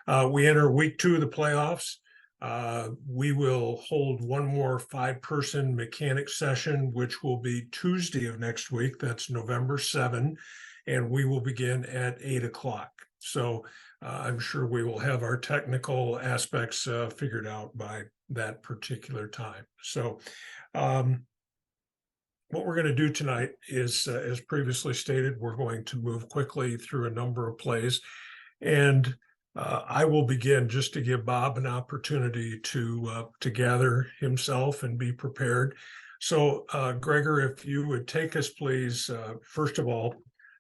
We enter week 2 of the playoffs. We will hold one more 5-person mechanic session, which will be Tuesday of next week. That's November 7, and we will begin at 8 o'clock. So I'm sure we will have our technical aspects figured out by that particular time. So what we're going to do tonight is, as previously stated, we're going to move quickly through a number of plays. And I will begin just to give Bob an opportunity to gather himself and be prepared. So, Gregor, if you would take us, please, first of all,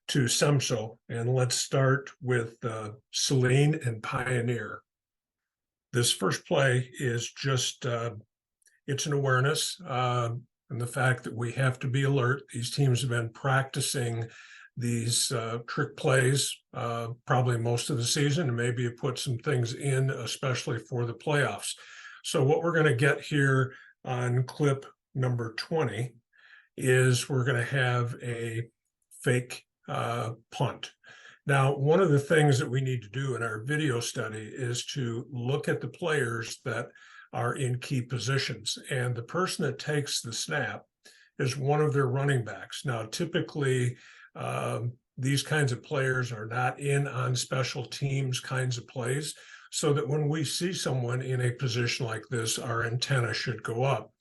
to SEMSO, and let's start with Celine and Pioneer. This first play is just, it's an awareness and the fact that we have to be alert. These teams have been practicing these trick plays probably most of the season, and maybe you put some things in, especially for the playoffs. So what we're going to get here on clip number 20 is we're going to have a fake punt. Now, one of the things that we need to do in our video study is to look at the players that are in key positions, and the person that takes the snap is one of their running backs. Now, typically, these kinds of players are not in on special teams kinds of plays, so that when we see someone in a position like this, our antenna should go up.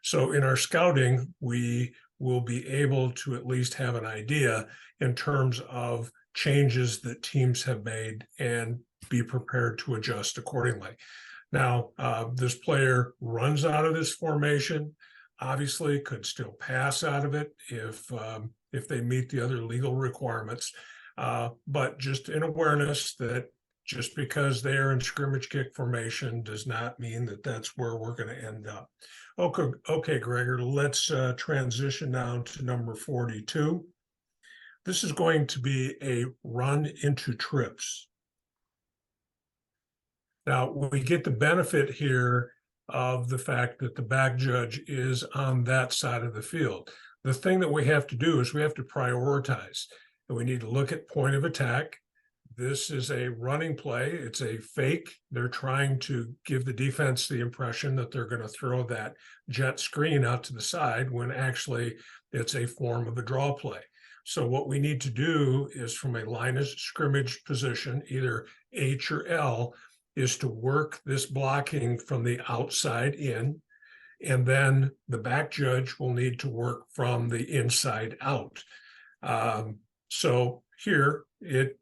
So in our scouting, we will be able to at least have an idea in terms of changes that teams have made and be prepared to adjust accordingly. Now, this player runs out of this formation, obviously could still pass out of it if they meet the other legal requirements, but just in awareness that just because they are in scrimmage kick formation does not mean that that's where we're going to end up. Okay, Gregor, let's transition now to number 42. This is going to be a run into trips. Now, we get the benefit here of the fact that the back judge is on that side of the field. The thing that we have to do is we have to prioritize, and we need to look at point of attack. This is a running play. It's a fake. They're trying to give the defense the impression that they're going to throw that jet screen out to the side when actually it's a form of a draw play. So what we need to do is, from a line of scrimmage position, either H or L, is to work this blocking from the outside in, and then the back judge will need to work from the inside out. So here it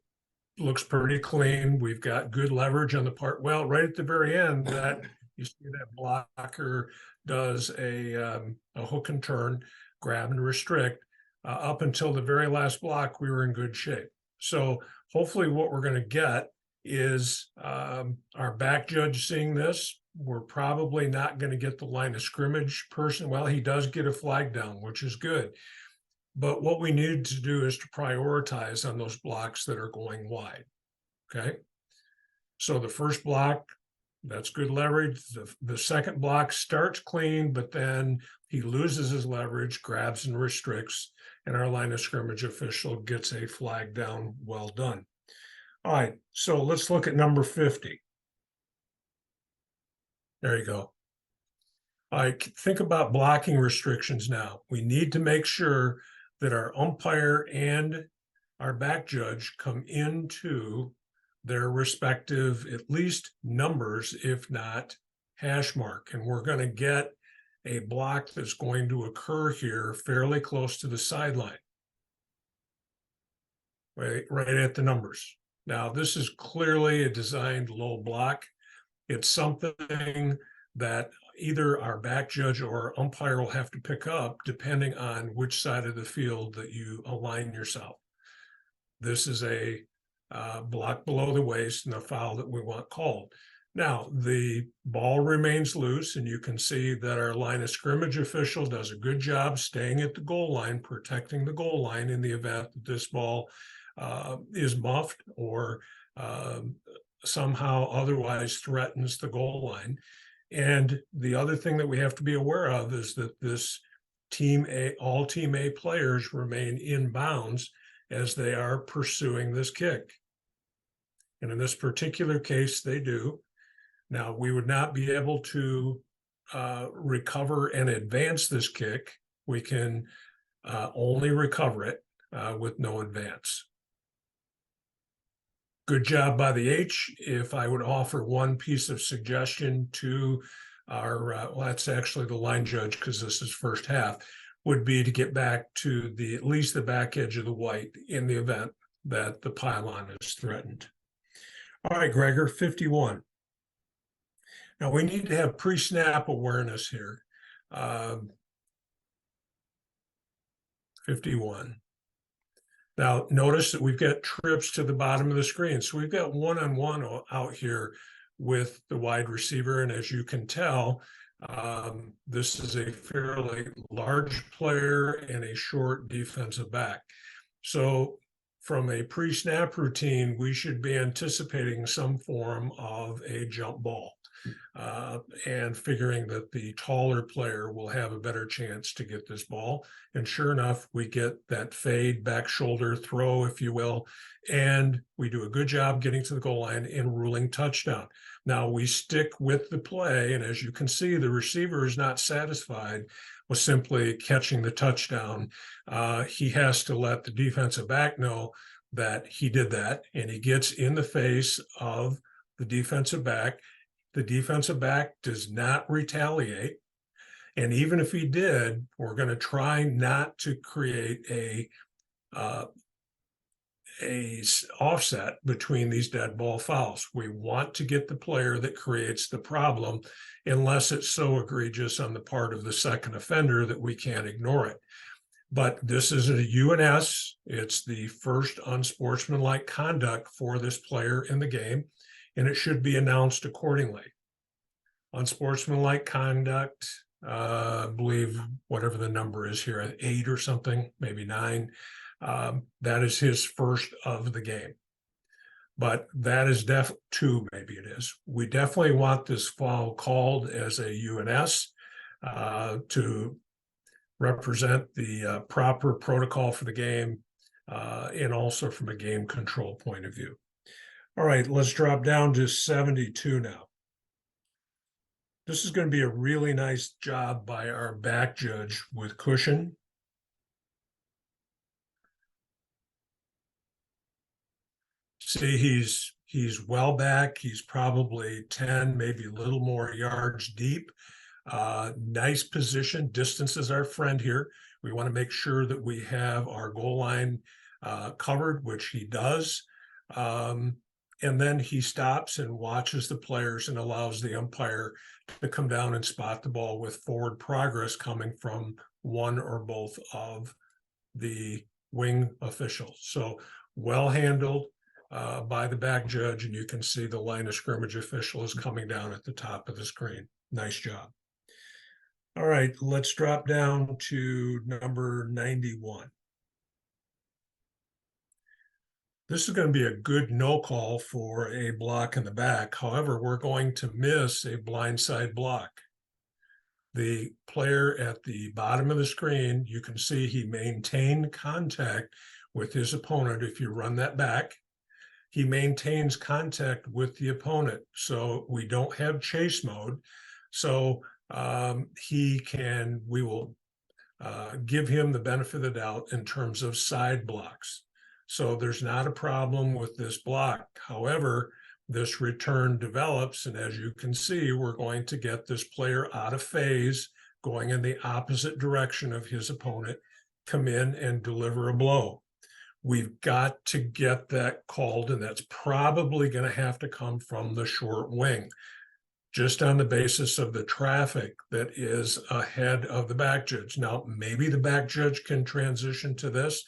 looks pretty clean. We've got good leverage on the part. Well, right at the very end, that you see that blocker does a hook and turn, grab and restrict. Up until the very last block, we were in good shape. So hopefully what we're going to get is our back judge seeing this. We're probably not going to get the line of scrimmage person. Well, he does get a flag down, which is good. But what we need to do is to prioritize on those blocks that are going wide. Okay. So the first block, that's good leverage. The second block starts clean, but then he loses his leverage, grabs and restricts, and our line of scrimmage official gets a flag down. Well done. All right, so let's look at number 50. There you go. All right, think about blocking restrictions now. We need to make sure that our umpire and our back judge come into their respective, at least numbers, if not hash mark. And we're going to get a block that's going to occur here fairly close to the sideline, right at the numbers. Now, this is clearly a designed low block. It's something that either our back judge or our umpire will have to pick up depending on which side of the field that you align yourself. This is a block below the waist and a foul that we want called. Now, the ball remains loose, and you can see that our line of scrimmage official does a good job staying at the goal line, protecting the goal line in the event that this ball is muffed or somehow otherwise threatens the goal line. And the other thing that we have to be aware of is that this all team A players remain in bounds as they are pursuing this kick. And in this particular case, they do. Now, we would not be able to recover and advance this kick. We can only recover it with no advance. Good job by the H. If I would offer one piece of suggestion to our, well, that's actually the line judge because this is first half, would be to get back to at least the back edge of the white in the event that the pylon is threatened. All right, Gregor, 51. Now we need to have pre-snap awareness here. 51. Now, notice that we've got trips to the bottom of the screen. So we've got one-on-one out here with the wide receiver. And as you can tell, this is a fairly large player and a short defensive back. So from a pre-snap routine, we should be anticipating some form of a jump ball. And figuring that the taller player will have a better chance to get this ball. And sure enough, we get that fade, back shoulder throw, if you will, and we do a good job getting to the goal line and ruling touchdown. Now we stick with the play, and as you can see, the receiver is not satisfied with simply catching the touchdown. He has to let the defensive back know that he did that, and he gets in the face of the defensive back. The defensive back does not retaliate. And even if he did, we're going to try not to create a offset between these dead ball fouls. We want to get the player that creates the problem, unless it's so egregious on the part of the second offender that we can't ignore it. But this is a UNS. It's the first unsportsmanlike conduct for this player in the game, and it should be announced accordingly. Unsportsmanlike conduct, I believe whatever the number is here, 8 or something, maybe 9. That is his first of the game. But that is 2, maybe it is. We definitely want this foul called as a UNS to represent the proper protocol for the game and also from a game control point of view. All right, let's drop down to 72 now. This is going to be a really nice job by our back judge with cushion. See, he's well back. He's probably 10, maybe a little more yards deep. Nice position. Distance is our friend here. We want to make sure that we have our goal line covered, which he does. And then he stops and watches the players and allows the umpire to come down and spot the ball with forward progress coming from one or both of the wing officials. So well handled by the back judge, and you can see the line of scrimmage official is coming down at the top of the screen. Nice job. All right, let's drop down to number 91. This is going to be a good no call for a block in the back. However, we're going to miss a blindside block. The player at the bottom of the screen, you can see he maintained contact with his opponent. If you run that back, he maintains contact with the opponent. So we don't have chase mode. So we will give him the benefit of the doubt in terms of side blocks. So there's not a problem with this block. However, this return develops, and as you can see, we're going to get this player out of phase, going in the opposite direction of his opponent, come in and deliver a blow. We've got to get that called, and that's probably going to have to come from the short wing, just on the basis of the traffic that is ahead of the back judge. Now, maybe the back judge can transition to this,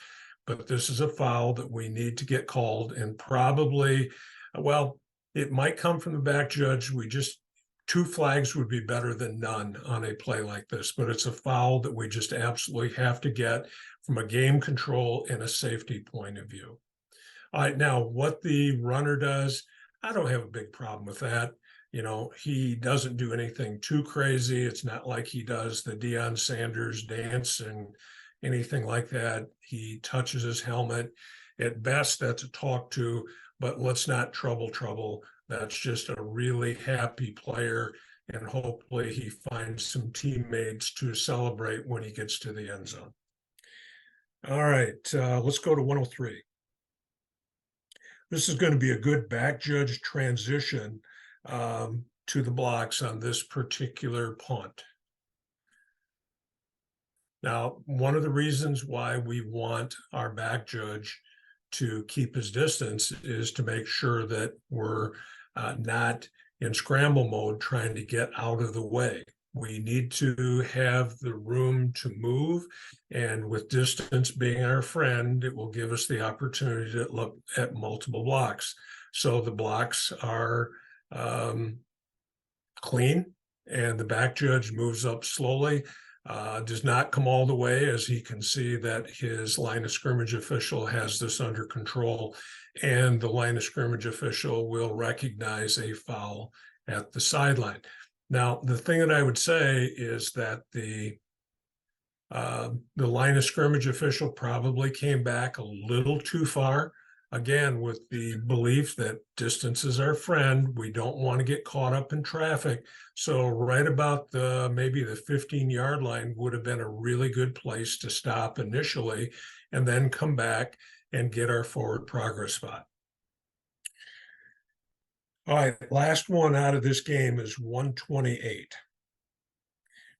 but this is a foul that we need to get called, and probably, well, it might come from the back judge. 2 flags would be better than none on a play like this, but it's a foul that we just absolutely have to get from a game control and a safety point of view. All right, now what the runner does, I don't have a big problem with that. You know, he doesn't do anything too crazy. It's not like he does the Deion Sanders dance and anything like that. He touches his helmet. At best, that's a talk to. but let's not trouble. That's just a really happy player, and hopefully he finds some teammates to celebrate when he gets to the end zone. All right, let's go to 103. This is going to be a good back judge transition to the blocks on this particular punt. Now, one of the reasons why we want our back judge to keep his distance is to make sure that we're not in scramble mode trying to get out of the way. We need to have the room to move, and with distance being our friend, it will give us the opportunity to look at multiple blocks. So the blocks are clean, and the back judge moves up slowly. Does not come all the way, as he can see that his line of scrimmage official has this under control, and the line of scrimmage official will recognize a foul at the sideline. Now, the thing that I would say is that the line of scrimmage official probably came back a little too far. Again, with the belief that distance is our friend, we don't want to get caught up in traffic. So right about maybe the 15-yard line would have been a really good place to stop initially, and then come back and get our forward progress spot. All right, last one out of this game is 128.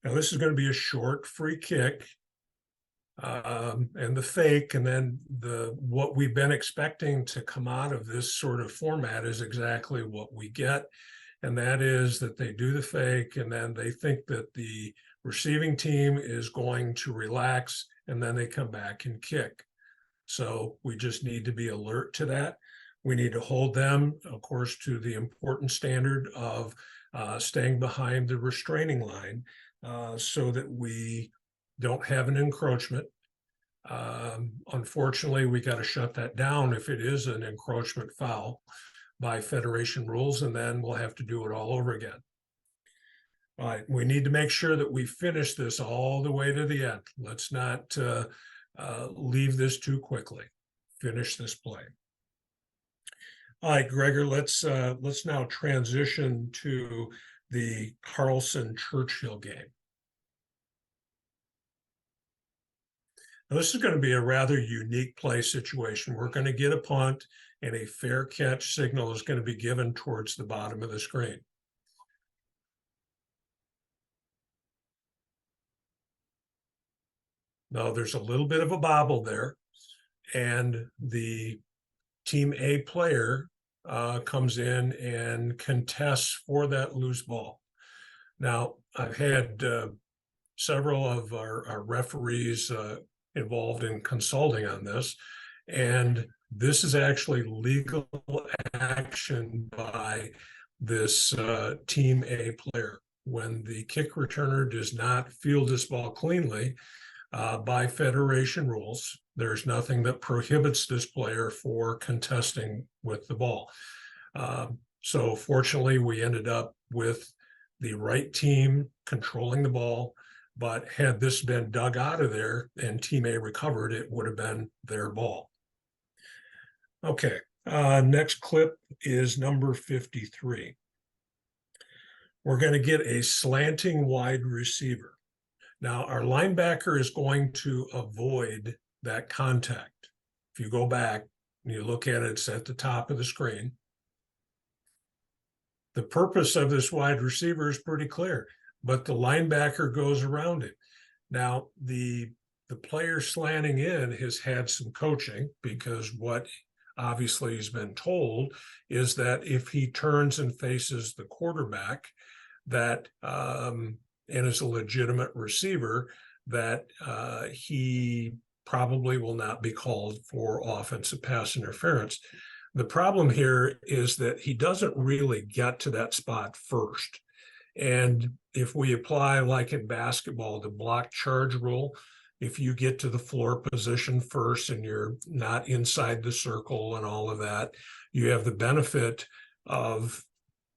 Now this is going to be a short free kick. And the fake, and then what we've been expecting to come out of this sort of format is exactly what we get. And that is that they do the fake, and then they think that the receiving team is going to relax, and then they come back and kick. So we just need to be alert to that. We need to hold them, of course, to the important standard of staying behind the restraining line so that we don't have an encroachment. Unfortunately, we got to shut that down if it is an encroachment foul by Federation rules, and then we'll have to do it all over again. All right, we need to make sure that we finish this all the way to the end. Let's not leave this too quickly. Finish this play. All right, Gregor, let's now transition to the Carlson-Churchill game. Now, this is going to be a rather unique play situation. We're going to get a punt, and a fair catch signal is going to be given towards the bottom of the screen. Now, there's a little bit of a bobble there, and the Team A player comes in and contests for that loose ball. Now, I've had several of our referees involved in consulting on this, and this is actually legal action by this Team A player. When the kick returner does not field this ball cleanly, by Federation rules, there's nothing that prohibits this player for contesting with the ball. So fortunately, we ended up with the right team controlling the ball, but had this been dug out of there and Team A recovered, it would have been their ball. Okay, next clip is number 53. We're going to get a slanting wide receiver. Now, our linebacker is going to avoid that contact. If you go back and you look at it, it's at the top of the screen. The purpose of this wide receiver is pretty clear, but the linebacker goes around it. Now, the player slanting in has had some coaching, because what obviously he's been told is that if he turns and faces the quarterback, that and is a legitimate receiver, that he probably will not be called for offensive pass interference. The problem here is that he doesn't really get to that spot first. And if we apply, like in basketball, the block charge rule, if you get to the floor position first and you're not inside the circle and all of that, you have the benefit of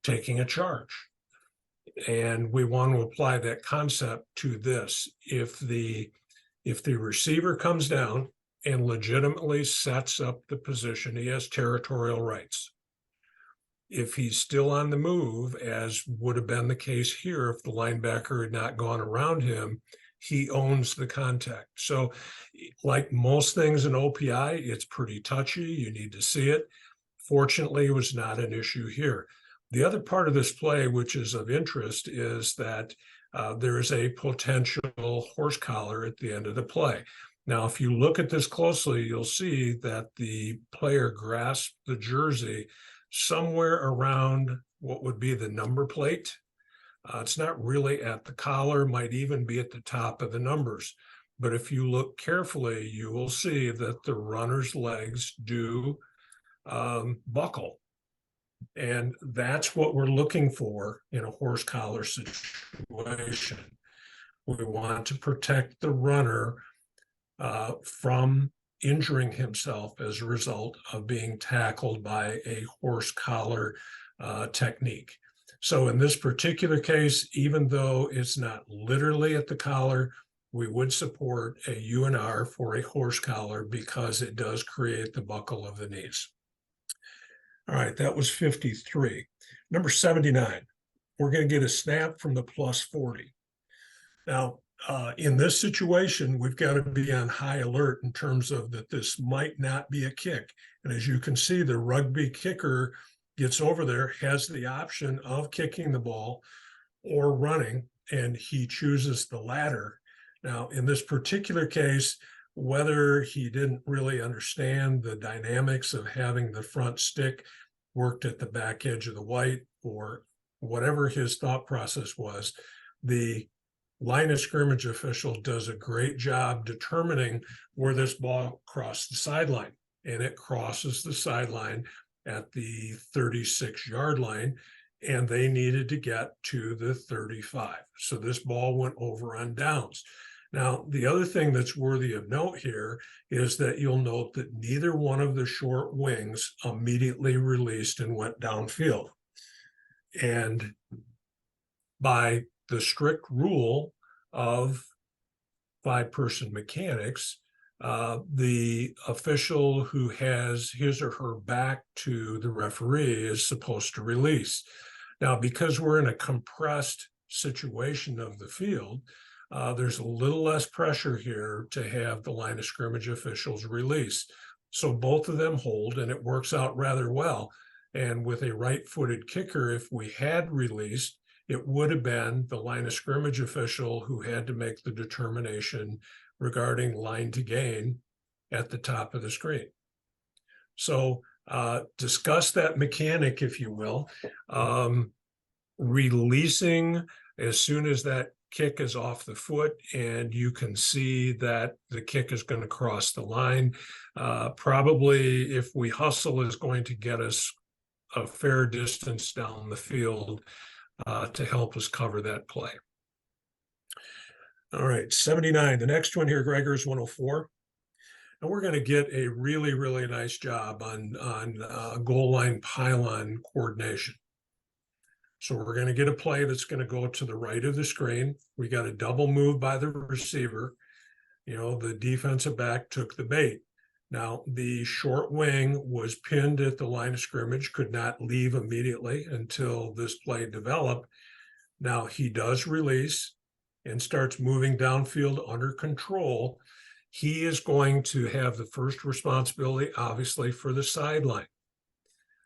taking a charge. And we want to apply that concept to this. If the receiver comes down and legitimately sets up the position, he has territorial rights. If he's still on the move, as would have been the case here if the linebacker had not gone around him, he owns the contact. So like most things in OPI, it's pretty touchy. You need to see it. Fortunately, it was not an issue here. The other part of this play, which is of interest, is that there is a potential horse collar at the end of the play. Now, if you look at this closely, you'll see that the player grasped the jersey somewhere around what would be the number plate. It's not really at the collar, might even be at the top of the numbers. But if you look carefully, you will see that the runner's legs do buckle. And that's what we're looking for in a horse collar situation. We want to protect the runner from injuring himself as a result of being tackled by a horse collar technique. So in this particular case, even though it's not literally at the collar, we would support a UNR for a horse collar because it does create the buckle of the knees. All right, that was 53. Number 79, we're going to get a snap from the plus 40. Now, in this situation, we've got to be on high alert in terms of that this might not be a kick. And as you can see, the rugby kicker gets over there, has the option of kicking the ball or running, and he chooses the latter. Now, in this particular case, whether he didn't really understand the dynamics of having the front stick worked at the back edge of the white or whatever his thought process was, the line of scrimmage official does a great job determining where this ball crossed the sideline, and it crosses the sideline at the 36-yard line, and they needed to get to the 35. So this ball went over on downs. Now, the other thing that's worthy of note here is that you'll note that neither one of the short wings immediately released and went downfield. And by the strict rule of five-person mechanics, the official who has his or her back to the referee is supposed to release. Now, because we're in a compressed situation of the field, there's a little less pressure here to have the line of scrimmage officials release. So both of them hold, and it works out rather well. And with a right-footed kicker, if we had released, it would have been the line of scrimmage official who had to make the determination regarding line to gain at the top of the screen. So discuss that mechanic, if you will. Releasing as soon as that kick is off the foot and you can see that the kick is going to cross the line. Probably if we hustle is going to get us a fair distance down the field to help us cover that play. All right, 79. The next one here, Gregor, is 104. And we're going to get a really, really nice job on goal line pylon coordination. So we're going to get a play that's going to go to the right of the screen. We got a double move by the receiver. You know, the defensive back took the bait. Now, the short wing was pinned at the line of scrimmage, could not leave immediately until this play developed. Now, he does release and starts moving downfield under control. He is going to have the first responsibility, obviously, for the sideline.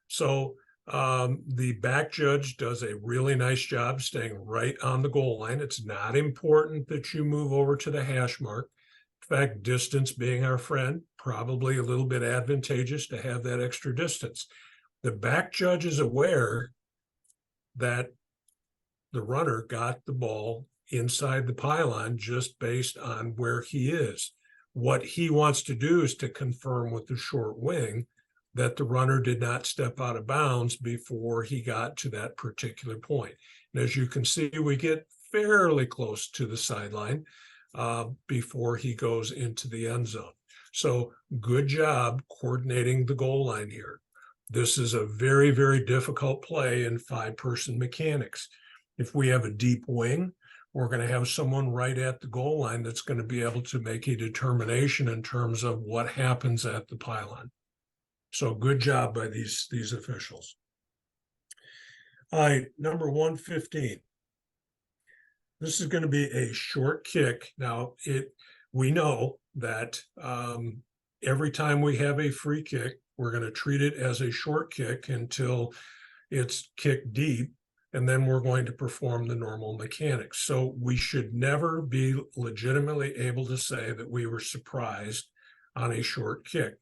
So the back judge does a really nice job staying right on the goal line. It's not important that you move over to the hash mark. In fact, distance being our friend, probably a little bit advantageous to have that extra distance. The back judge is aware that the runner got the ball inside the pylon just based on where he is. What he wants to do is to confirm with the short wing that the runner did not step out of bounds before he got to that particular point. And as you can see, we get fairly close to the sideline before he goes into the end zone. So good job coordinating the goal line here. This is a very, very difficult play in five-person mechanics. If we have a deep wing, we're going to have someone right at the goal line that's going to be able to make a determination in terms of what happens at the pylon. So good job by these officials. All right, number 115. This is going to be a short kick. Now, we know that every time we have a free kick, we're going to treat it as a short kick until it's kicked deep, and then we're going to perform the normal mechanics. So we should never be legitimately able to say that we were surprised on a short kick.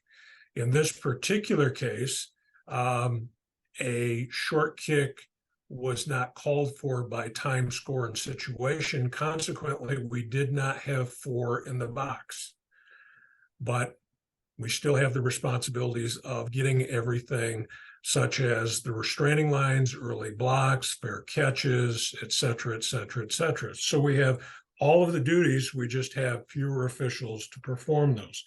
In this particular case, a short kick was not called for by time, score, and situation. Consequently, we did not have 4 in the box. But we still have the responsibilities of getting everything, such as the restraining lines, early blocks, fair catches, et cetera, et cetera, et cetera. So we have all of the duties, we just have fewer officials to perform those.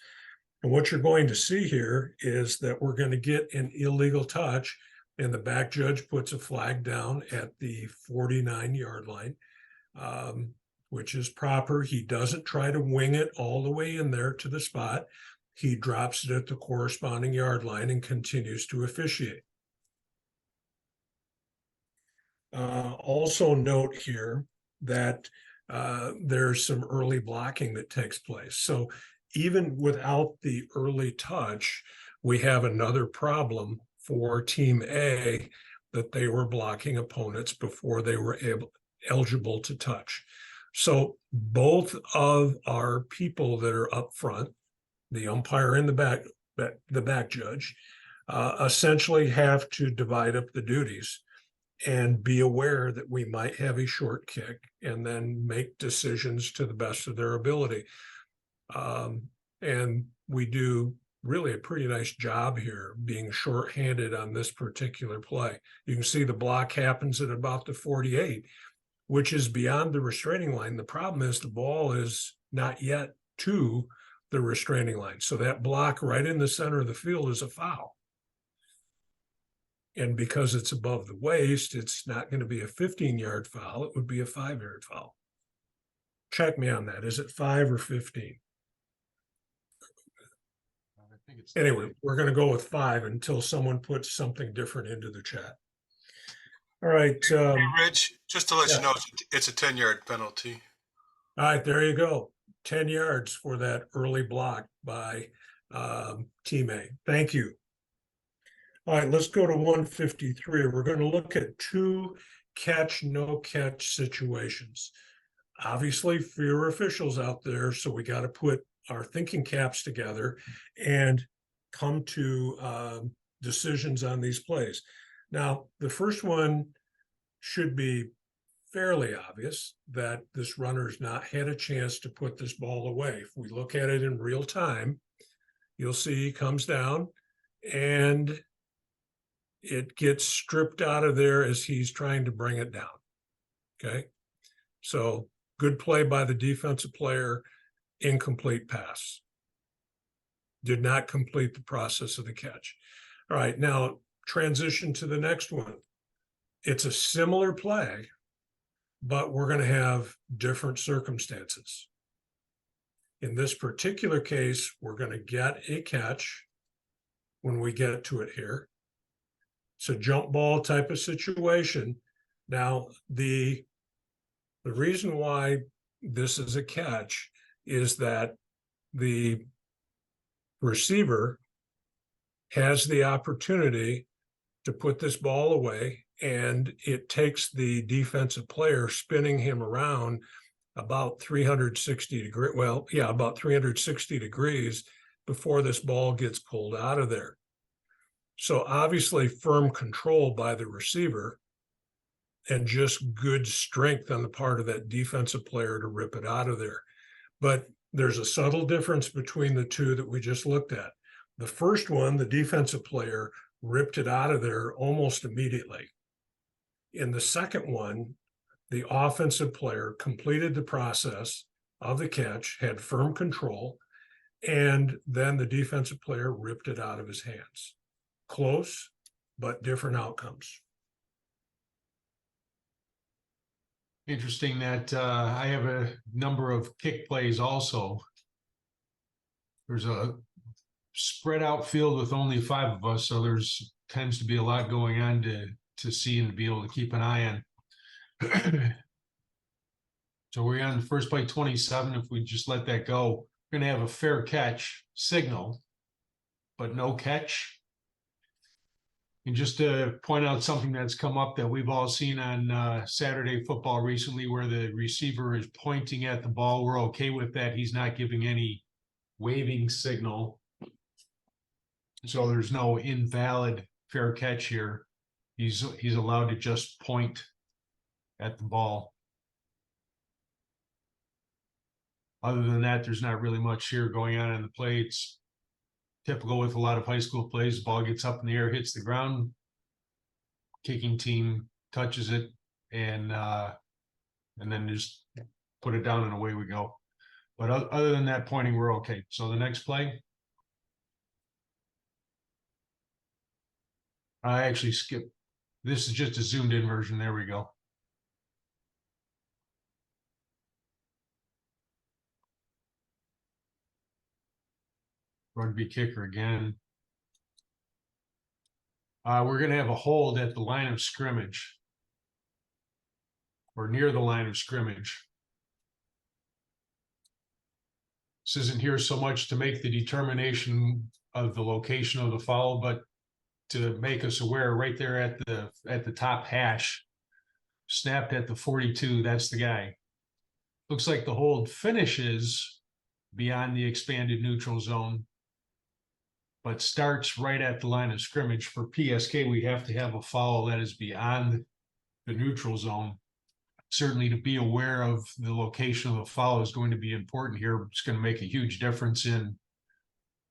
And what you're going to see here is that we're going to get an illegal touch, and the back judge puts a flag down at the 49-yard line, which is proper. He doesn't try to wing it all the way in there to the spot. He drops it at the corresponding yard line and continues to officiate. Also note here that there's some early blocking that takes place. So even without the early touch, we have another problem for Team A, that they were blocking opponents before they were eligible to touch. So both of our people that are up front, the umpire and the back judge, essentially have to divide up the duties and be aware that we might have a short kick and then make decisions to the best of their ability. And we do really a pretty nice job here being shorthanded on this particular play. You can see the block happens at about the 48, which is beyond the restraining line. The problem is the ball is not yet to the restraining line. So that block right in the center of the field is a foul. And because it's above the waist, it's not going to be a 15-yard foul. It would be a 5-yard foul. Check me on that. Is it 5 or 15? Anyway, we're going to go with 5 until someone puts something different into the chat. All right. Hey, Rich, just to let you know, it's a 10-yard penalty. All right, there you go. 10 yards for that early block by Team A. Thank you. All right, let's go to 153. We're going to look at 2 catch, no catch situations. Obviously, fewer officials out there, so we got to put our thinking caps together and come to decisions on these plays. Now, the first one should be fairly obvious, that this runner's not had a chance to put this ball away. If we look at it in real time, you'll see he comes down and it gets stripped out of there as he's trying to bring it down. Okay, so good play by the defensive player, incomplete pass. Did not complete the process of the catch. All right, now transition to the next one. It's a similar play, but we're going to have different circumstances. In this particular case, we're going to get a catch when we get to it here. It's a jump ball type of situation. Now, the reason why this is a catch is that the receiver has the opportunity to put this ball away, and it takes the defensive player spinning him around about 360 degrees. Well, yeah, about 360 degrees before this ball gets pulled out of there. So obviously firm control by the receiver and just good strength on the part of that defensive player to rip it out of there. But there's a subtle difference between the two that we just looked at. The first one, the defensive player ripped it out of there almost immediately. In the second one, the offensive player completed the process of the catch, had firm control, and then the defensive player ripped it out of his hands. Close, but different outcomes. Interesting that I have a number of kick plays also. There's a spread out field with only 5 of us, so there's tends to be a lot going on to see and to be able to keep an eye on. So we're on the first play 27. If we just let that go, we're going to have a fair catch signal, but no catch. And just to point out something that's come up that we've all seen on Saturday football recently, where the receiver is pointing at the ball. We're okay with that. He's not giving any waving signal. So there's no invalid fair catch here. He's allowed to just point at the ball. Other than that, there's not really much here going on in the play. It's typical with a lot of high school plays. The ball gets up in the air, hits the ground, kicking team touches it, and then just put it down and away we go. But other than that pointing, we're okay. So the next play, I actually skipped. This is just a zoomed in version. There we go. Rugby kicker again. We're going to have a hold at the line of scrimmage or near the line of scrimmage. This isn't here so much to make the determination of the location of the foul, but to make us aware right there at the top hash, snapped at the 42. That's the guy. Looks like the hold finishes beyond the expanded neutral zone, but starts right at the line of scrimmage. For PSK, we have to have a foul that is beyond the neutral zone. Certainly to be aware of the location of the foul is going to be important here. It's going to make a huge difference in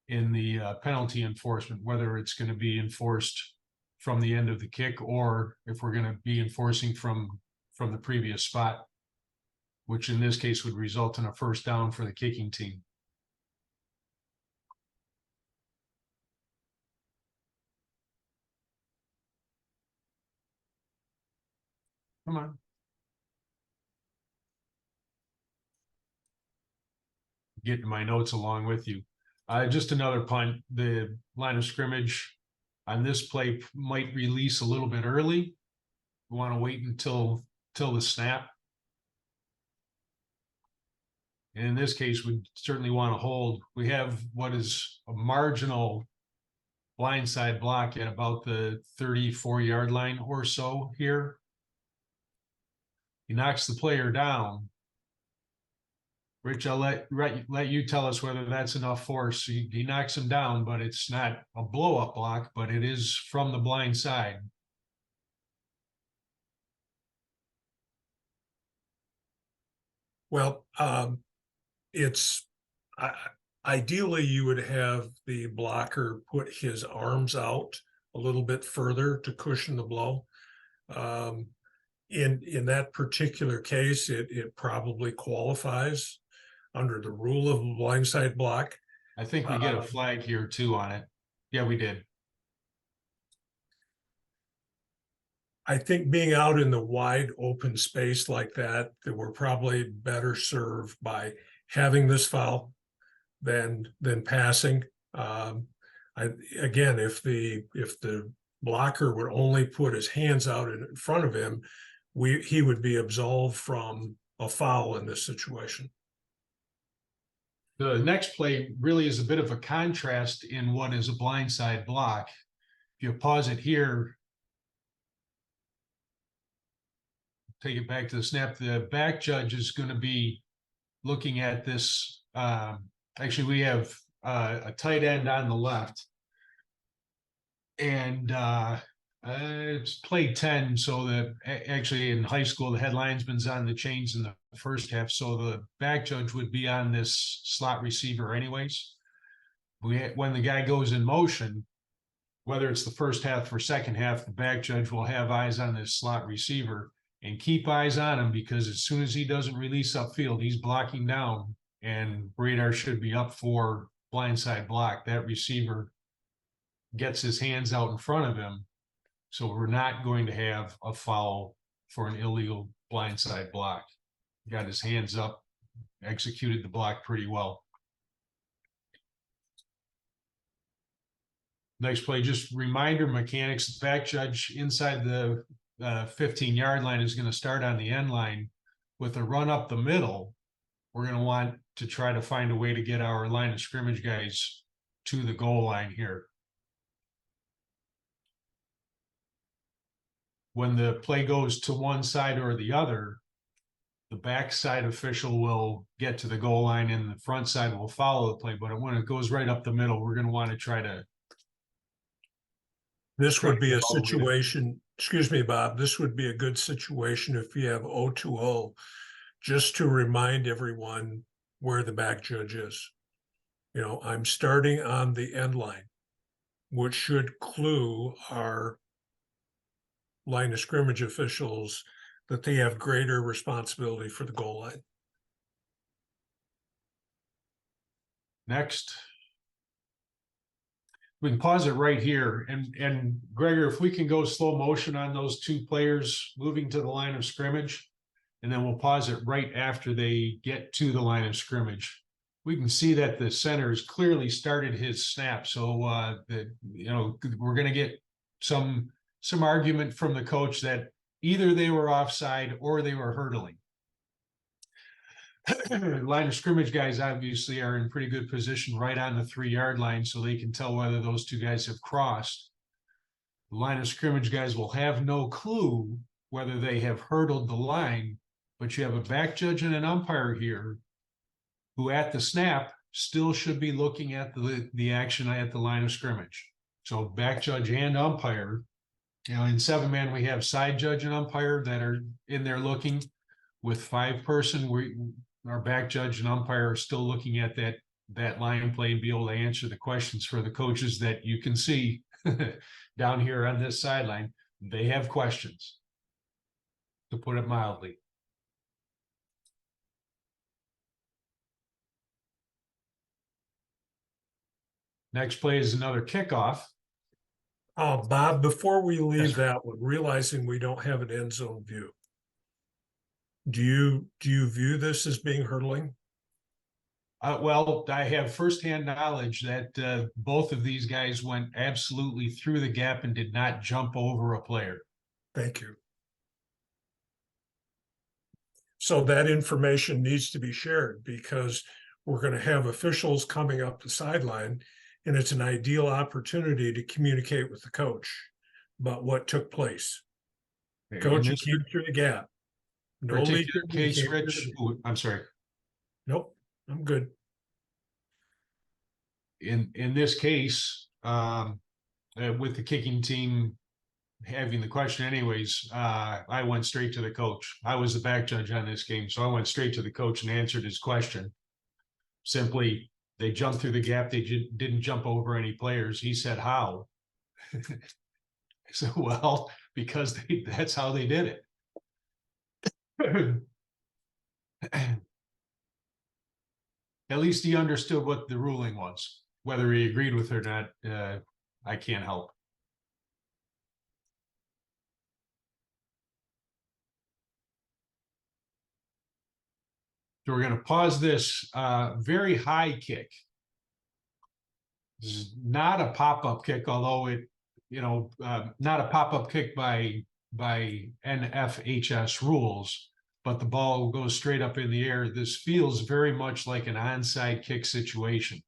the penalty enforcement, whether it's going to be enforced from the end of the kick or if we're going to be enforcing from the previous spot, which in this case would result in a first down for the kicking team. Come on. Getting my notes along with you. Just another punt. The line of scrimmage on this play might release a little bit early. We want to wait until the snap. And in this case, we certainly want to hold. We have what is a marginal blindside block at about the 34-yard line or so here. He knocks the player down. Rich, I'll let you tell us whether that's enough force. He knocks him down, but it's not a blow-up block, but it is from the blind side. Well, it's ideally you would have the blocker put his arms out a little bit further to cushion the blow. In that particular case, it probably qualifies under the rule of a blindside block. I think we get a flag here too on it. Yeah, we did. I think being out in the wide open space like that we're probably better served by having this foul than passing. Again, if the blocker would only put his hands out in front of him, he would be absolved from a foul in this situation. The next play really is a bit of a contrast in what is a blindside block. If you pause it here, take it back to the snap, the back judge is going to be looking at this. Actually, we have a tight end on the left. And it's play 10, so that actually in high school, the head linesman's on the chains in the first half, so the back judge would be on this slot receiver anyways. When the guy goes in motion, whether it's the first half or second half, the back judge will have eyes on this slot receiver and keep eyes on him, because as soon as he doesn't release upfield, he's blocking down, and radar should be up for blindside block. That receiver gets his hands out in front of him, so we're not going to have a foul for an illegal blindside block. Got his hands up, executed the block pretty well. Nice play. Just reminder mechanics, the back judge inside the 15-yard line is going to start on the end line with a run up the middle. We're going to want to try to find a way to get our line of scrimmage guys to the goal line here. When the play goes to one side or the other, the backside official will get to the goal line and the front side will follow the play. But when it goes right up the middle, we're going to want to try to. This would be a all the way to- situation, excuse me, Bob, this would be a good situation if you have 0-2-0, just to remind everyone where the back judge is. You know, I'm starting on the end line, which should clue our line of scrimmage officials that they have greater responsibility for the goal line. Next. We can pause it right here. And Gregor, if we can go slow motion on those two players moving to the line of scrimmage, and then we'll pause it right after they get to the line of scrimmage. We can see that the center has clearly started his snap. So we're going to get some argument from the coach that either they were offside or they were hurdling. Line of scrimmage guys obviously are in pretty good position right on the 3-yard line, so they can tell whether those two guys have crossed. The line of scrimmage guys will have no clue whether they have hurdled the line, but you have a back judge and an umpire here who at the snap still should be looking at the action at the line of scrimmage. So back judge and umpire, in 7-man, we have side judge and umpire that are in there looking. With 5-person, our back judge and umpire are still looking at that line play and be able to answer the questions for the coaches that you can see down here on this sideline. They have questions, to put it mildly. Next play is another kickoff. Bob, before we leave Yes, that one, realizing we don't have an end zone view, do you view this as being hurdling? Well, I have firsthand knowledge that both of these guys went absolutely through the gap and did not jump over a player. Thank you. So that information needs to be shared because we're going to have officials coming up the sideline, and it's an ideal opportunity to communicate with the coach about what took place. Coach, you came through the gap. No Particular leaking, case, Rich. I'm sorry. Nope, I'm good. In this case, with the kicking team having the question anyways, I went straight to the coach. I was the back judge on this game, so I went straight to the coach and answered his question. Simply, they jumped through the gap. They didn't jump over any players. He said, how? So, well, because that's how they did it. At least he understood what the ruling was. Whether he agreed with it or not, I can't help. So we're going to pause this very high kick. This is not a pop-up kick, although it, not a pop-up kick by NFHS rules, but the ball goes straight up in the air. This feels very much like an onside kick situation.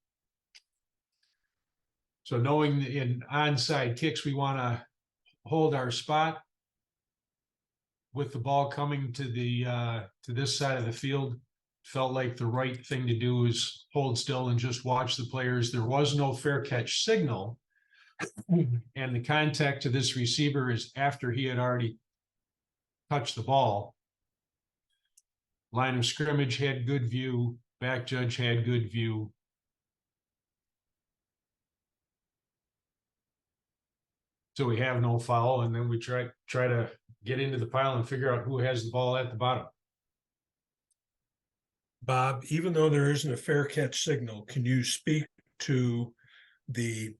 So knowing in onside kicks, we want to hold our spot with the ball coming to to this side of the field. Felt like the right thing to do is hold still and just watch the players. There was no fair catch signal. And the contact to this receiver is after he had already touched the ball. Line of scrimmage had good view. Back judge had good view. So we have no foul, and then we try to get into the pile and figure out who has the ball at the bottom. Bob, even though there isn't a fair catch signal, can you speak to the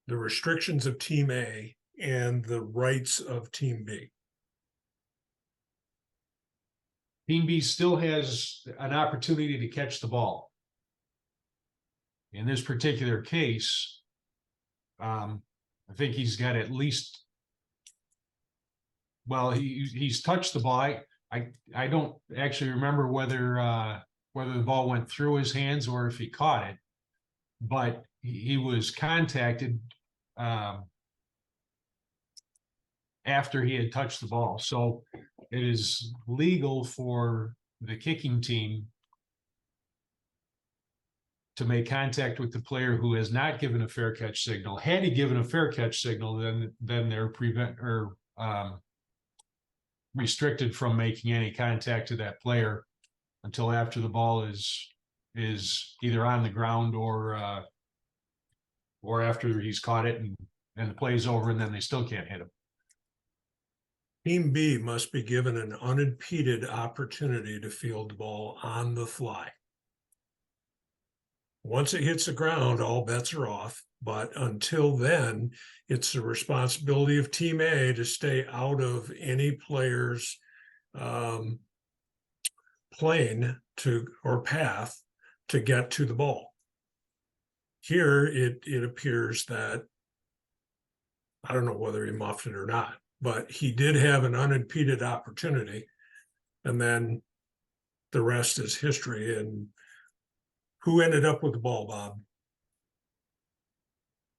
restrictions of Team A and the rights of Team B? Team B still has an opportunity to catch the ball. In this particular case, I think he's got at least, well, he's touched the ball. I don't actually remember whether the ball went through his hands or if he caught it, but he was contacted after he had touched the ball. So it is legal for the kicking team to make contact with the player who has not given a fair catch signal. Had he given a fair catch signal, then they're restricted from making any contact to that player until after the ball is either on the ground or after he's caught it and the play is over, and then they still can't hit him. Team B must be given an unimpeded opportunity to field the ball on the fly. Once it hits the ground, all bets are off. But until then, it's the responsibility of Team A to stay out of any player's plane or path to get to the ball. Here, it appears that, I don't know whether he muffed it or not, but he did have an unimpeded opportunity, and then the rest is history. And who ended up with the ball, Bob?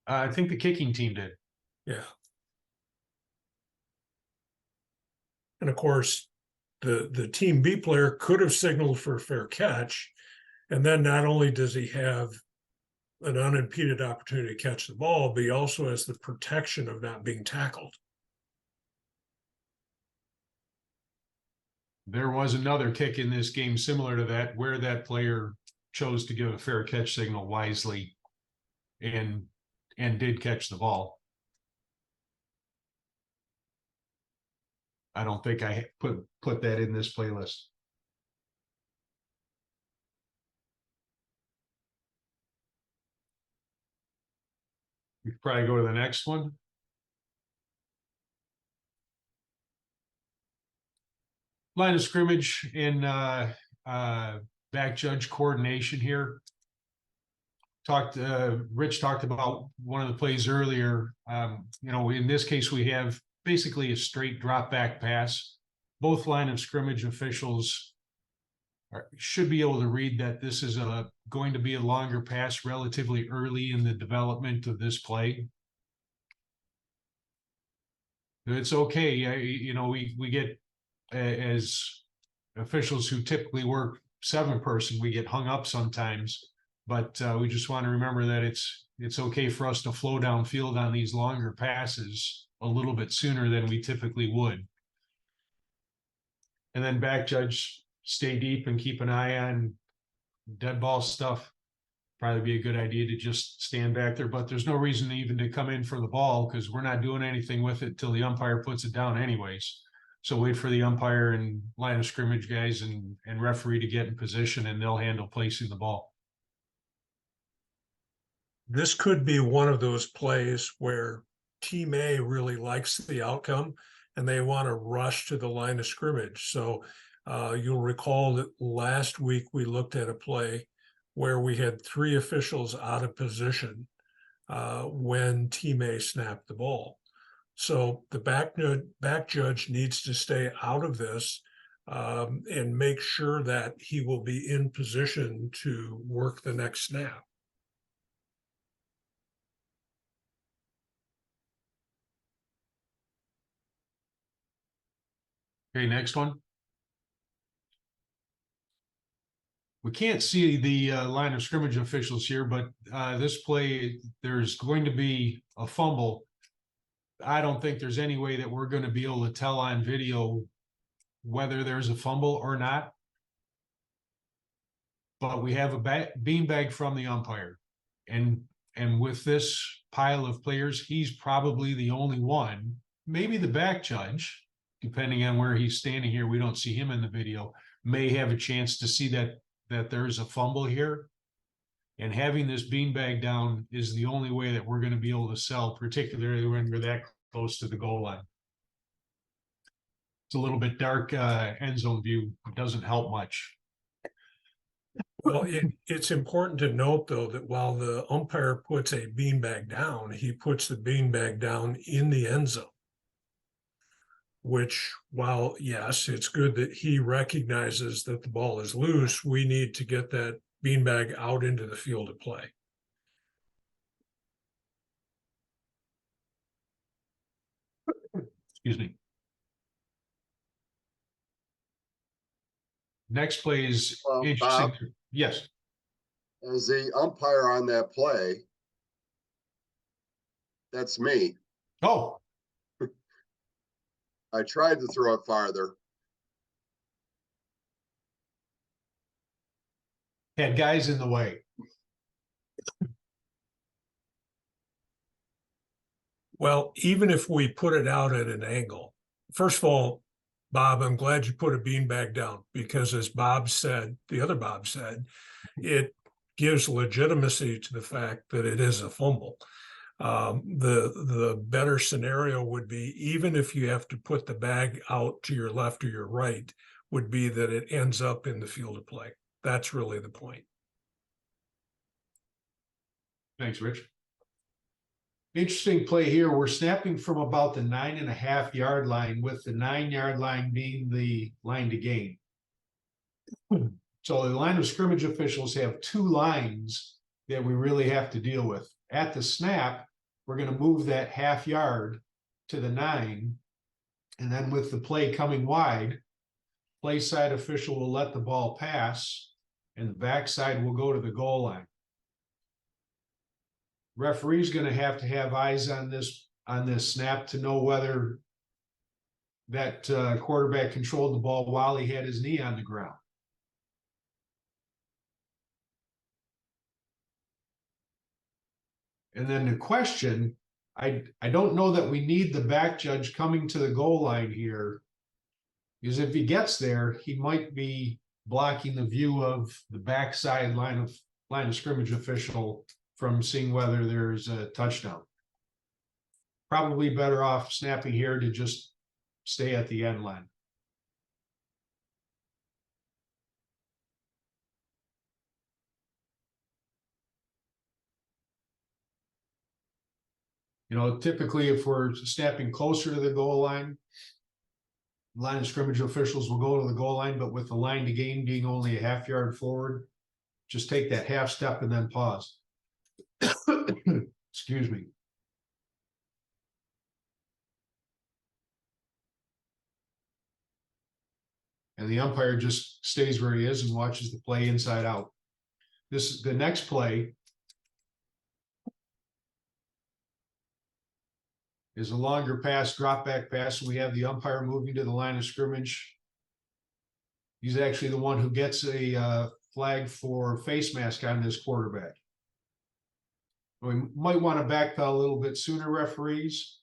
I think the kicking team did. Yeah. And of course, the Team B player could have signaled for a fair catch, and then not only does he have an unimpeded opportunity to catch the ball, but he also has the protection of not being tackled. There was another kick in this game similar to that, where that player chose to give a fair catch signal wisely and did catch the ball. I don't think I put that in this playlist. We could probably go to the next one. Line of scrimmage in back judge coordination here. Rich talked about one of the plays earlier. In this case, we have basically a straight drop back pass. Both line of scrimmage officials should be able to read that this is going to be a longer pass relatively early in the development of this play. It's okay. We get, as officials who typically work 7-person, we get hung up sometimes, but we just want to remember that it's okay for us to flow downfield on these longer passes a little bit sooner than we typically would. And then back judge, stay deep and keep an eye on dead ball stuff. Probably be a good idea to just stand back there, but there's no reason even to come in for the ball because we're not doing anything with it till the umpire puts it down anyways. So wait for the umpire and line of scrimmage guys and referee to get in position, and they'll handle placing the ball. This could be one of those plays where Team A really likes the outcome and they want to rush to the line of scrimmage. So you'll recall that last week we looked at a play where we had 3 officials out of position when Team A snapped the ball. So the back judge needs to stay out of this and make sure that he will be in position to work the next snap. Okay, next one. We can't see the line of scrimmage officials here, but this play, there's going to be a fumble. I don't think there's any way that we're going to be able to tell on video whether there's a fumble or not. But we have a beanbag from the umpire. And with this pile of players, he's probably the only one, maybe the back judge, depending on where he's standing here. We don't see him in the video, may have a chance to see that there's a fumble here. And having this beanbag down is the only way that we're going to be able to sell, particularly when we're that close to the goal line. It's a little bit dark end zone view. It doesn't help much. Well, it's important to note, though, that while the umpire puts a beanbag down, he puts the beanbag down in the end zone, which, while, yes, it's good that he recognizes that the ball is loose, we need to get that beanbag out into the field of play. Excuse me. Next play is interesting. Bob, Yes. as the umpire on that play, that's me. Oh, I tried to throw it farther. had guys in the way. Well, even if we put it out at an angle, first of all, Bob, I'm glad you put a beanbag down because, as Bob said, the other Bob said, it gives legitimacy to the fact that it is a fumble. The better scenario would be, even if you have to put the bag out to your left or your right, would be that it ends up in the field of play. That's really the point. Thanks, Rich. Interesting play here. We're snapping from about the 9.5 yard line, with the 9 yard line being the line to gain. So the line of scrimmage officials have two lines that we really have to deal with. At the snap, we're going to move that half yard to the 9. And then with the play coming wide, play side official will let the ball pass, and the backside will go to the goal line. Referee's going to have eyes on this snap to know whether that quarterback controlled the ball while he had his knee on the ground. And then the question, I don't know that we need the back judge coming to the goal line here, because if he gets there, he might be blocking the view of the backside line of scrimmage official from seeing whether there's a touchdown. Probably better off snapping here to just stay at the end line. You know, typically if we're snapping closer to the goal line of scrimmage officials will go to the goal line, but with the line to gain being only a half yard forward, just take that half step and then pause. Excuse me. And the umpire just stays where he is and watches the play inside out. The next play is a longer pass, drop back pass, and we have the umpire moving to the line of scrimmage. He's actually the one who gets a flag for face mask on this quarterback. We might want to backpedal a little bit sooner, referees,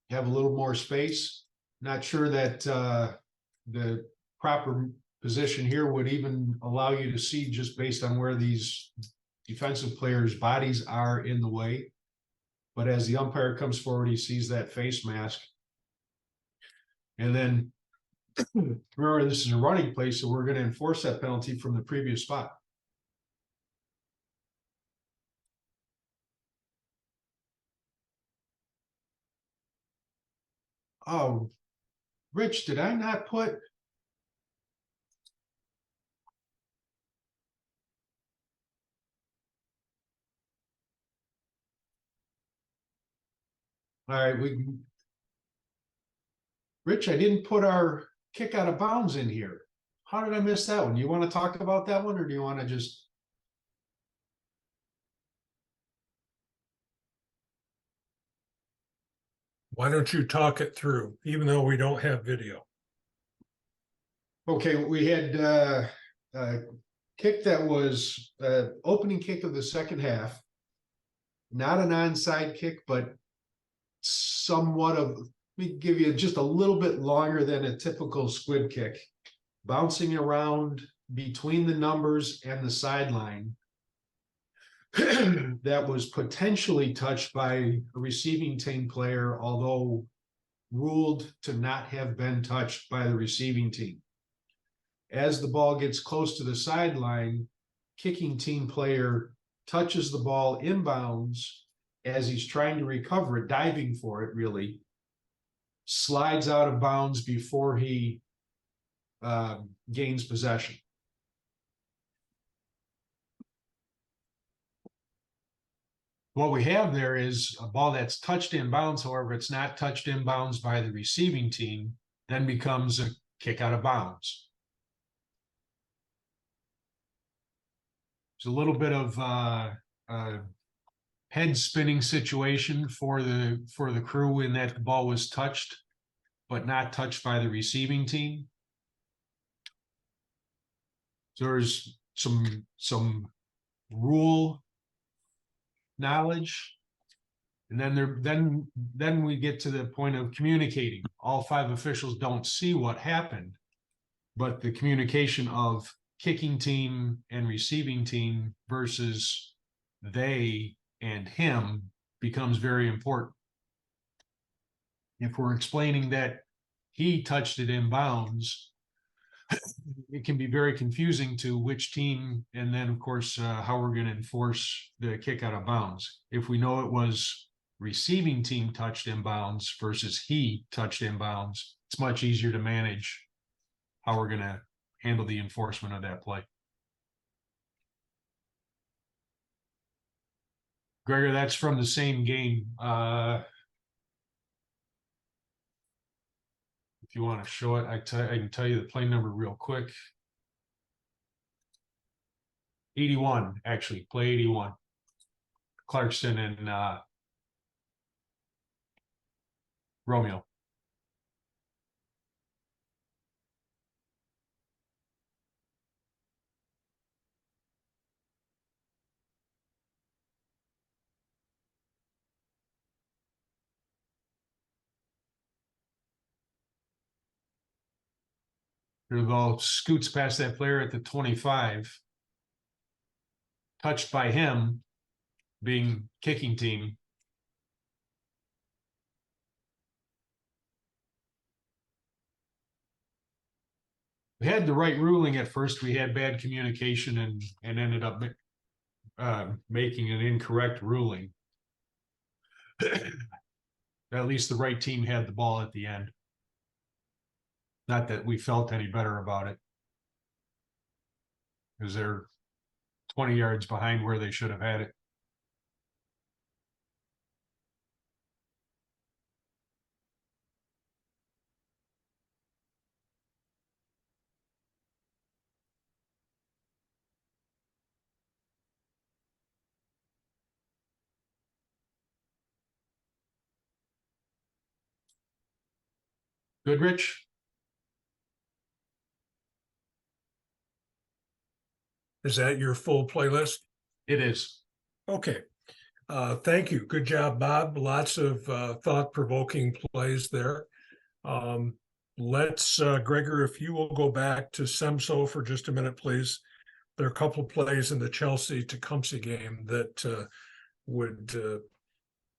have a little more space. Not sure that the proper position here would even allow you to see, just based on where these defensive players' bodies are in the way. But as the umpire comes forward, he sees that face mask. And then remember, this is a running play, so we're going to enforce that penalty from the previous spot. Oh, Rich, did I not put? All right, Rich, I didn't put our kick out of bounds in here. How did I miss that one? Do you want to talk about that one, or do you want to just? Why don't you talk it through, even though we don't have video? Okay, we had a kick that was opening kick of the second half. Not an onside kick, but somewhat of, let me give you just a little bit longer than a typical squid kick. Bouncing around between the numbers and the sideline. That was potentially touched by a receiving team player, although ruled to not have been touched by the receiving team. As the ball gets close to the sideline, kicking team player touches the ball inbounds as he's trying to recover it, diving for it really, slides out of bounds before he gains possession. What we have there is a ball that's touched in bounds. However, it's not touched in bounds by the receiving team, then becomes a kick out of bounds. It's a little bit of head spinning situation for the crew in that the ball was touched, but not touched by the receiving team. So there's some rule knowledge, and then we get to the point of communicating. All 5 officials don't see what happened, but the communication of kicking team and receiving team versus they and him becomes very important. If we're explaining that he touched it in bounds, it can be very confusing to which team, and then of course how we're going to enforce the kick out of bounds. If we know it was receiving team touched in bounds versus he touched in bounds, it's much easier to manage how we're going to handle the enforcement of that play. Gregor, that's from the same game. If you want to show it, I can tell you the play number real quick. 81, actually, play 81. Clarkston and Romeo. The ball scoots past that player at the 25. Touched by him, being kicking team. We had the right ruling at first. We had bad communication and ended up making an incorrect ruling. At least the right team had the ball at the end. Not that we felt any better about it, because they're 20 yards behind where they should have had it. Good, Rich? Is that your full playlist? It is. Okay. Thank you. Good job, Bob. Lots of thought-provoking plays there. Let's, Gregor, if you will go back to SEMSO for just a minute, please. There are a couple of plays in the Chelsea-Tecumseh game that would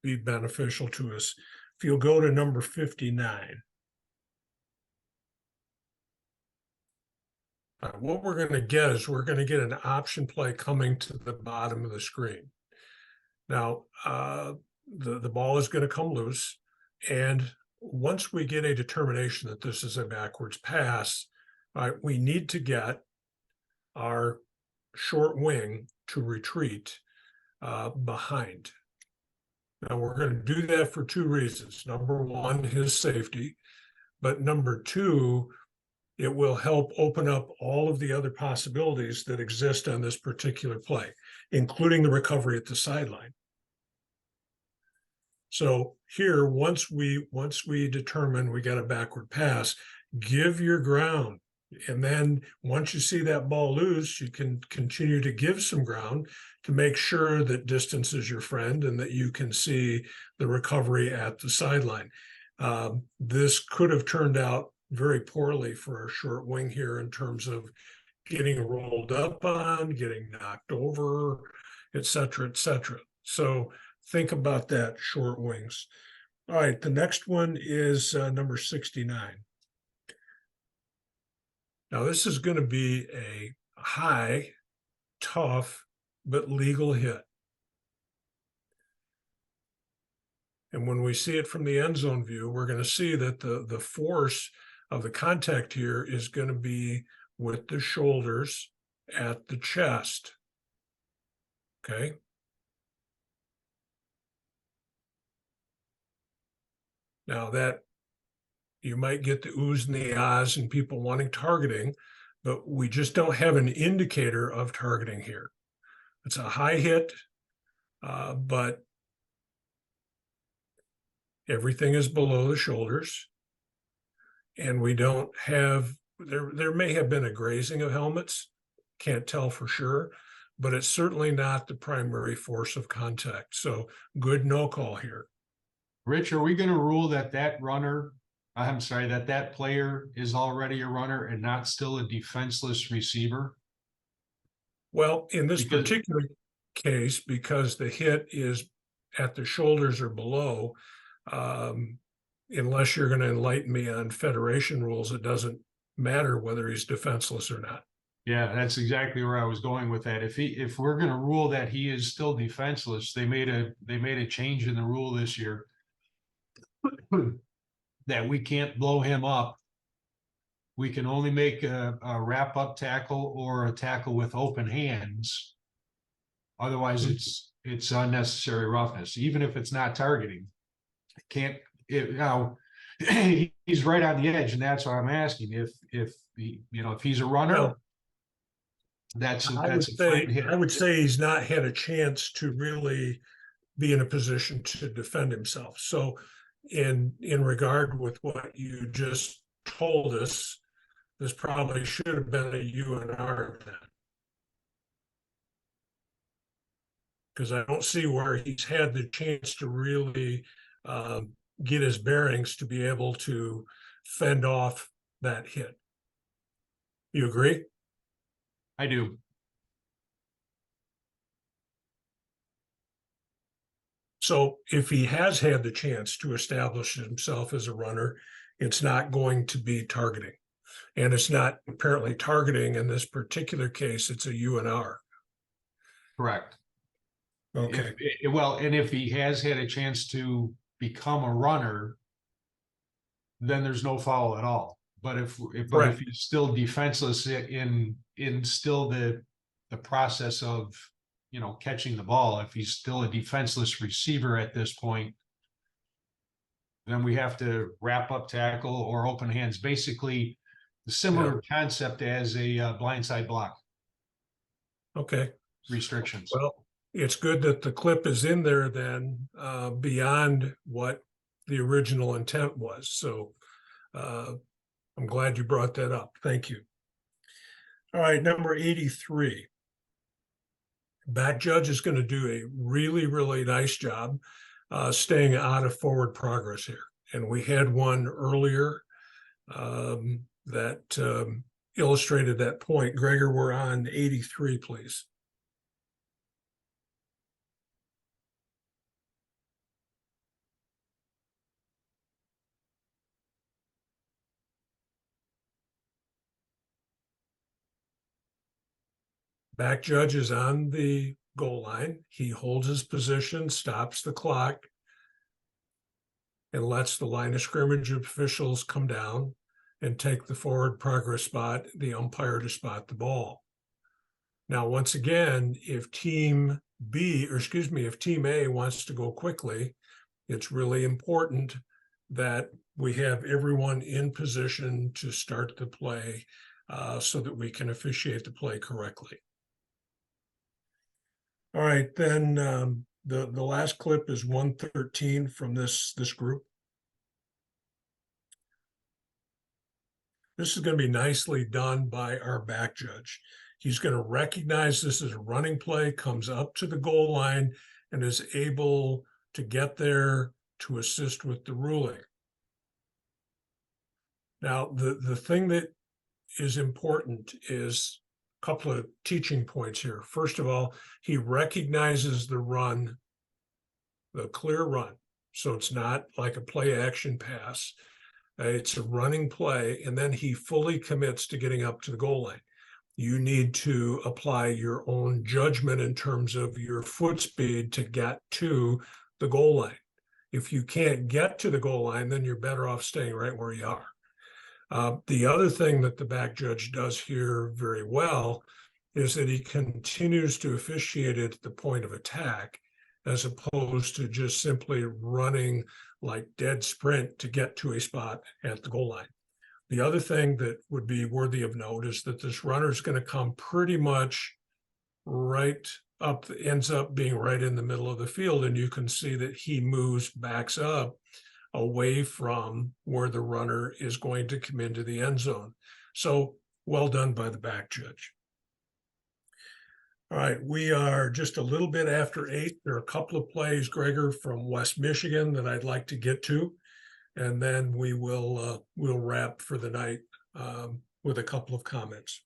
be beneficial to us. If you'll go to number 59. What we're going to get is we're going to get an option play coming to the bottom of the screen. Now, the ball is going to come loose, and once we get a determination that this is a backwards pass, we need to get our short wing to retreat behind. Now, we're going to do that for 2 reasons. Number one, his safety, but number 2, it will help open up all of the other possibilities that exist on this particular play, including the recovery at the sideline. So here, once we determine we got a backward pass, give your ground. And then once you see that ball loose, you can continue to give some ground to make sure that distance is your friend and that you can see the recovery at the sideline. This could have turned out very poorly for our short wing here in terms of getting rolled up on, getting knocked over, et cetera, et cetera. So think about that, short wings. All right, the next one is number 69. Now, this is going to be a high, tough, but legal hit. And when we see it from the end zone view, we're going to see that the force of the contact here is going to be with the shoulders at the chest. Okay. Now that you might get the oohs and the ahs and people wanting targeting, but we just don't have an indicator of targeting here. It's a high hit, but everything is below the shoulders. And we don't have, there may have been a grazing of helmets, can't tell for sure, but it's certainly not the primary force of contact. So good no call here. Rich, are we going to rule that that player is already a runner and not still a defenseless receiver? Well, in this Because- particular case, because the hit is at the shoulders or below, unless you're going to enlighten me on federation rules, it doesn't matter whether he's defenseless or not. Yeah, that's exactly where I was going with that. If we're going to rule that he is still defenseless, they made a change in the rule this year that we can't blow him up. We can only make a wrap up tackle or a tackle with open hands. Otherwise, it's unnecessary roughness, even if it's not targeting. Now he's right on the edge, and that's why I'm asking if he's a runner. Well, That's I a fine hit. would say he's not had a chance to really be in a position to defend himself. So in regard with what you just told us, this probably should have been a UNR then. Because I don't see where he's had the chance to really get his bearings to be able to fend off that hit. You agree? I do. So if he has had the chance to establish himself as a runner, it's not going to be targeting. And it's not apparently targeting in this particular case, it's a UNR. Correct. Okay. And if he has had a chance to become a runner, then there's no foul at all. But if he's still defenseless in still the process of catching the ball, if he's still a defenseless receiver at this point, then we have to wrap up tackle or open hands. Basically, the similar concept as a blindside block. Okay. Restrictions. Well, it's good that the clip is in there then beyond what the original intent was. So I'm glad you brought that up. Thank you. All right, number 83. Back judge is going to do a really, really nice job staying out of forward progress here. And we had one earlier that illustrated that point. Gregor, we're on 83, please. Back judge is on the goal line. He holds his position, stops the clock, and lets the line of scrimmage officials come down and take the forward progress spot, the umpire to spot the ball. Now, once again, if team A wants to go quickly, it's really important that we have everyone in position to start the play so that we can officiate the play correctly. All right, then the last clip is 113 from this group. This is going to be nicely done by our back judge. He's going to recognize this as a running play, comes up to the goal line, and is able to get there to assist with the ruling. Now, the thing that is important is a couple of teaching points here. First of all, he recognizes the run, the clear run. So it's not like a play action pass. It's a running play, and then he fully commits to getting up to the goal line. You need to apply your own judgment in terms of your foot speed to get to the goal line. If you can't get to the goal line, then you're better off staying right where you are. The other thing that the back judge does here very well is that he continues to officiate at the point of attack, as opposed to just simply running like dead sprint to get to a spot at the goal line. The other thing that would be worthy of note is that this runner is going to come pretty much right up, ends up being right in the middle of the field. And you can see that he backs up away from where the runner is going to come into the end zone. So well done by the back judge. All right, we are just a little bit after 8. There are a couple of plays, Gregor, from West Michigan that I'd like to get to, and then we'll wrap for the night with a couple of comments.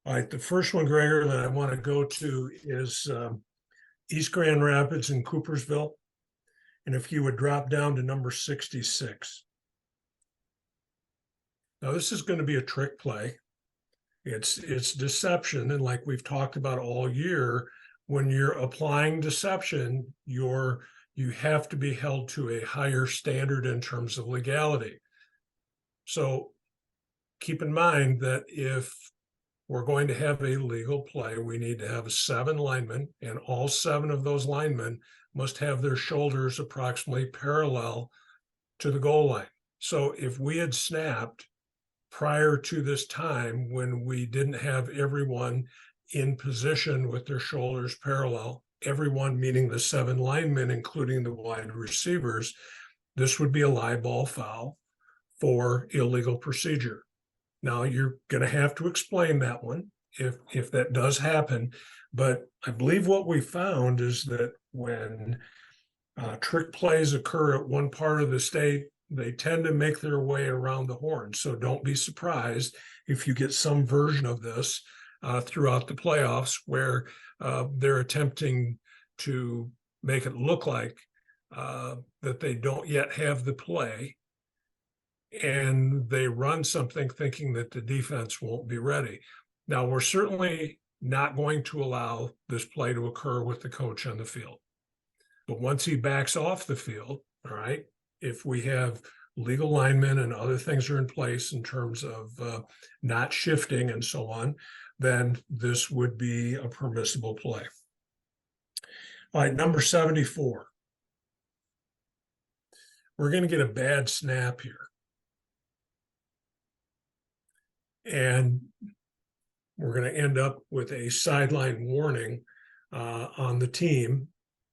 All right, the first one, Gregor, that I want to go to is East Grand Rapids and Coopersville. And if you would drop down to number 66. Now, this is going to be a trick play. It's deception. And like we've talked about all year, when you're applying deception, you have to be held to a higher standard in terms of legality. So keep in mind that if we're going to have a legal play, we need to have 7 linemen, and all 7 of those linemen must have their shoulders approximately parallel to the goal line. So if we had snapped prior to this time, when we didn't have everyone in position with their shoulders parallel, everyone meaning the 7 linemen, including the wide receivers, this would be a live ball foul for illegal procedure. Now, you're going to have to explain that one if that does happen. But I believe what we found is that when trick plays occur at one part of the state, they tend to make their way around the horn. So don't be surprised if you get some version of this throughout the playoffs where they're attempting to make it look like that they don't yet have the play, and they run something thinking that the defense won't be ready. Now, we're certainly not going to allow this play to occur with the coach on the field. But once he backs off the field, all right, if we have legal linemen and other things are in place in terms of not shifting and so on, then this would be a permissible play. All right, number 74. We're going to get a bad snap here. And we're going to end up with a sideline warning on the team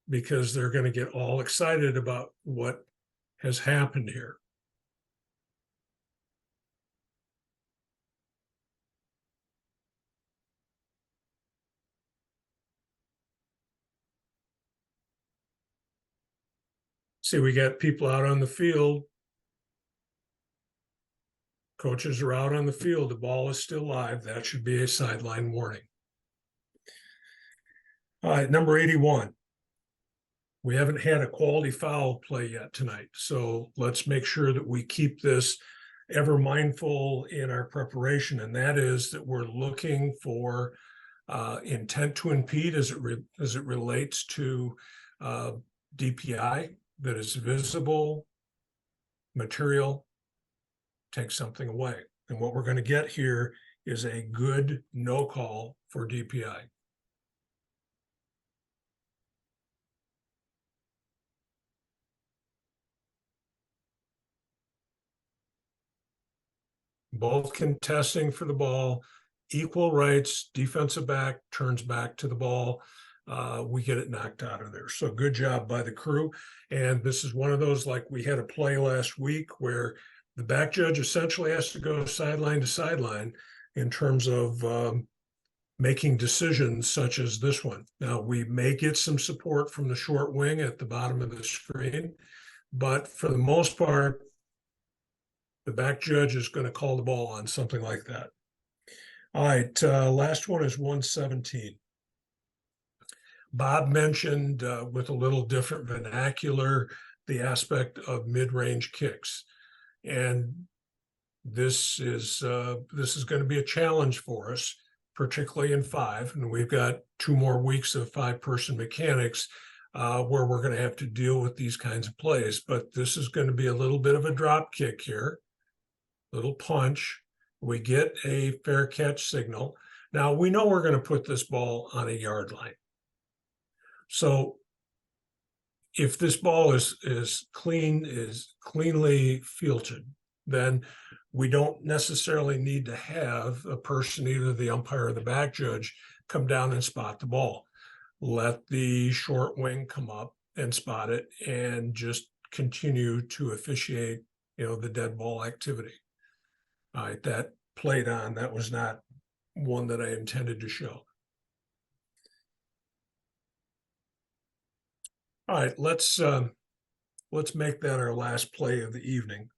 because they're going to get all excited about what has happened here. See, we got people out on the field. Coaches are out on the field. The ball is still live. That should be a sideline warning. All right, number 81. We haven't had a quality foul play yet tonight. So let's make sure that we keep this ever mindful in our preparation. And that is that we're looking for intent to impede as it relates to DPI that is visible, material, take something away. And what we're going to get here is a good no call for DPI. Both contesting for the ball, equal rights, defensive back turns back to the ball. We get it knocked out of there. So good job by the crew. And this is one of those, like we had a play last week where the back judge essentially has to go sideline to sideline in terms of making decisions such as this one. Now, we may get some support from the short wing at the bottom of the screen, but for the most part, the back judge is going to call the ball on something like that. All right, last one is 117. Bob mentioned with a little different vernacular, the aspect of mid-range kicks. And this is going to be a challenge for us, particularly in 5. And we've got 2 more weeks of 5-person mechanics where we're going to have to deal with these kinds of plays. But this is going to be a little bit of a drop kick here, little punch. We get a fair catch signal. Now we know we're going to put this ball on a yard line. So if this ball is cleanly fielded, then we don't necessarily need to have a person, either the umpire or the back judge, come down and spot the ball. Let the short wing come up and spot it and just continue to officiate, the dead ball activity. All right, that played on. That was not one that I intended to show. All right, let's make that our last play of the evening.